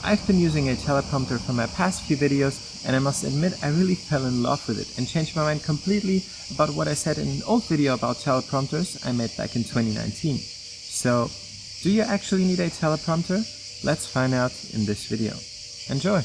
I've been using a teleprompter for my past few videos, and I must admit I really fell in love with it and changed my mind completely about what I said in an old video about teleprompters I made back in 2019. So, do you actually need a teleprompter? Let's find out in this video. Enjoy!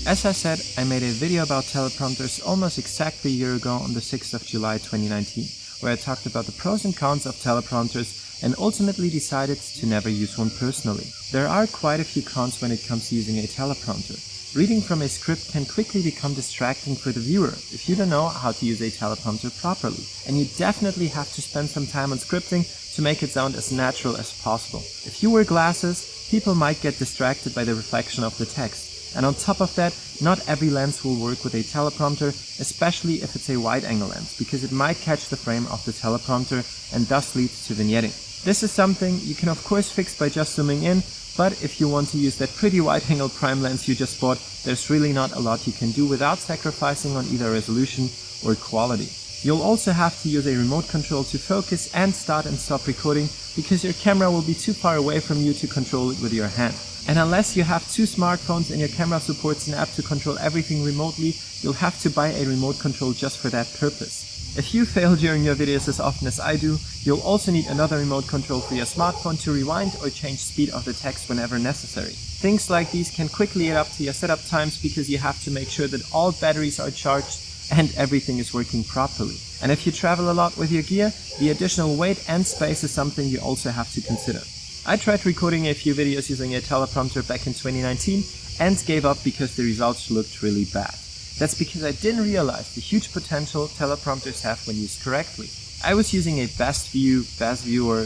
As I said, I made a video about teleprompters almost exactly a year ago on the 6th of July 2019, where I talked about the pros and cons of teleprompters and ultimately decided to never use one personally. There are quite a few cons when it comes to using a teleprompter. Reading from a script can quickly become distracting for the viewer if you don't know how to use a teleprompter properly, and you definitely have to spend some time on scripting to make it sound as natural as possible. If you wear glasses, people might get distracted by the reflection of the text. And on top of that, not every lens will work with a teleprompter, especially if it's a wide-angle lens, because it might catch the frame of the teleprompter and thus lead to vignetting. This is something you can of course fix by just zooming in, but if you want to use that pretty wide-angle prime lens you just bought, there's really not a lot you can do without sacrificing on either resolution or quality. You'll also have to use a remote control to focus and start and stop recording, because your camera will be too far away from you to control it with your hand. And unless you have two smartphones and your camera supports an app to control everything remotely, you'll have to buy a remote control just for that purpose. If you fail during your videos as often as I do, you'll also need another remote control for your smartphone to rewind or change speed of the text whenever necessary. Things like these can quickly add up to your setup times because you have to make sure that all batteries are charged and everything is working properly. And if you travel a lot with your gear, the additional weight and space is something you also have to consider. I tried recording a few videos using a teleprompter back in 2019 and gave up because the results looked really bad. That's because I didn't realize the huge potential teleprompters have when used correctly. I was using a BestView, BesView or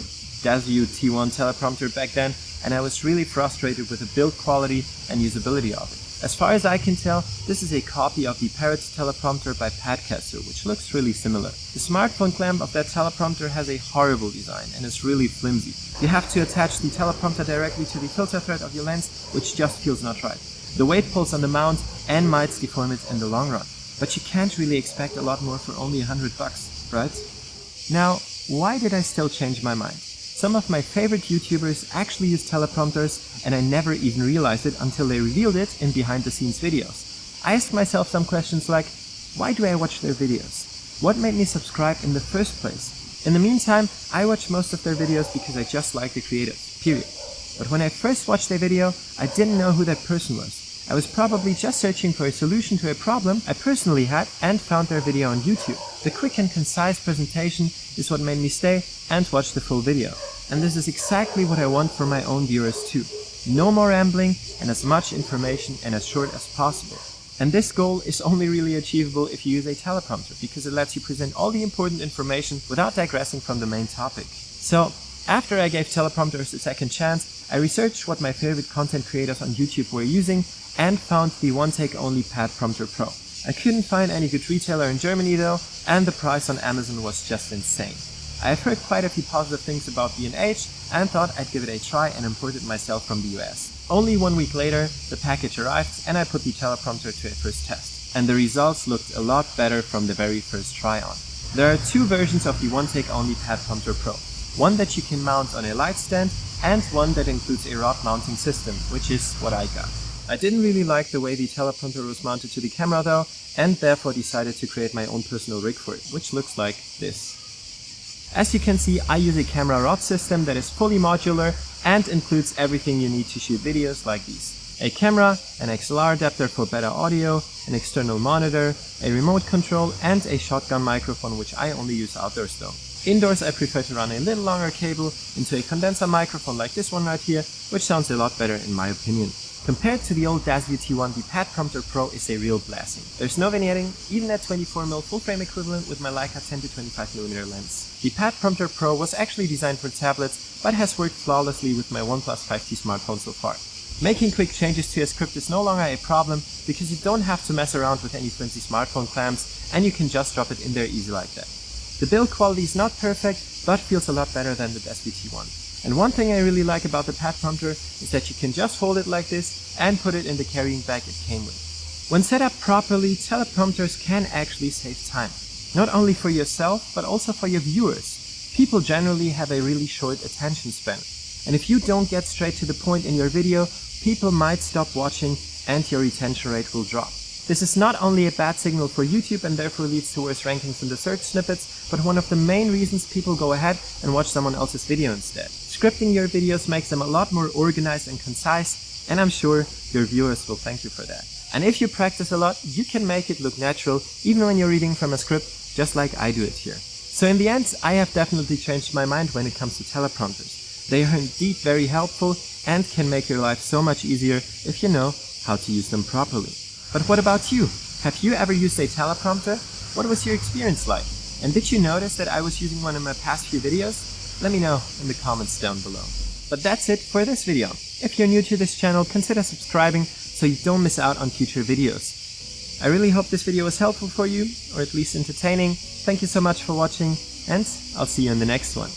DesView T1 teleprompter back then, and I was really frustrated with the build quality and usability of it. As far as I can tell, this is a copy of the Parrot teleprompter by Padcaster, which looks really similar. The smartphone clamp of that teleprompter has a horrible design and is really flimsy. You have to attach the teleprompter directly to the filter thread of your lens, which just feels not right. The weight pulls on the mount and might deform it in the long run. But you can't really expect a lot more for only $100, right? Now, why did I still change my mind? Some of my favorite YouTubers actually use teleprompters, and I never even realized it until they revealed it in behind-the-scenes videos. I asked myself some questions like, why do I watch their videos? What made me subscribe in the first place? In the meantime, I watch most of their videos because I just like the creators, period. But when I first watched their video, I didn't know who that person was. I was probably just searching for a solution to a problem I personally had and found their video on YouTube. The quick and concise presentation is what made me stay and watch the full video. And this is exactly what I want for my own viewers too. No more rambling and as much information and as short as possible. And this goal is only really achievable if you use a teleprompter, because it lets you present all the important information without digressing from the main topic. So, after I gave teleprompters a second chance, I researched what my favorite content creators on YouTube were using and found the OneTakeOnly Pad Prompter Pro. I couldn't find any good retailer in Germany though, and the price on Amazon was just insane. I have heard quite a few positive things about B&H and thought I'd give it a try and import it myself from the US. Only 1 week later, the package arrived and I put the teleprompter to a first test. And the results looked a lot better from the very first try on. There are two versions of the OneTakeOnly Pad Prompter Pro. One that you can mount on a light stand and one that includes a rod mounting system, which is what I got. I didn't really like the way the teleprompter was mounted to the camera though, and therefore decided to create my own personal rig for it, which looks like this. As you can see, I use a camera rod system that is fully modular and includes everything you need to shoot videos like these. A camera, an XLR adapter for better audio, an external monitor, a remote control and a shotgun microphone, which I only use outdoors though. Indoors I prefer to run a little longer cable into a condenser microphone like this one right here, which sounds a lot better in my opinion. Compared to the old DesView T1, the Pad Prompter Pro is a real blessing. There's no vignetting, even at 24mm full frame equivalent with my Leica 10-25mm lens. The Pad Prompter Pro was actually designed for tablets, but has worked flawlessly with my OnePlus 5T smartphone so far. Making quick changes to your script is no longer a problem, because you don't have to mess around with any fancy smartphone clamps, and you can just drop it in there easy like that. The build quality is not perfect, but feels a lot better than the BestView T1. And one thing I really like about the Pad Prompter is that you can just fold it like this and put it in the carrying bag it came with. When set up properly, teleprompters can actually save time. Not only for yourself, but also for your viewers. People generally have a really short attention span. And if you don't get straight to the point in your video, people might stop watching and your retention rate will drop. This is not only a bad signal for YouTube and therefore leads to worse rankings in the search snippets, but one of the main reasons people go ahead and watch someone else's video instead. Scripting your videos makes them a lot more organized and concise, and I'm sure your viewers will thank you for that. And if you practice a lot, you can make it look natural even when you're reading from a script, just like I do it here. So in the end, I have definitely changed my mind when it comes to teleprompters. They are indeed very helpful and can make your life so much easier if you know how to use them properly. But what about you? Have you ever used a teleprompter? What was your experience like? And did you notice that I was using one in my past few videos? Let me know in the comments down below. But that's it for this video. If you're new to this channel, consider subscribing so you don't miss out on future videos. I really hope this video was helpful for you, or at least entertaining. Thank you so much for watching, and I'll see you in the next one.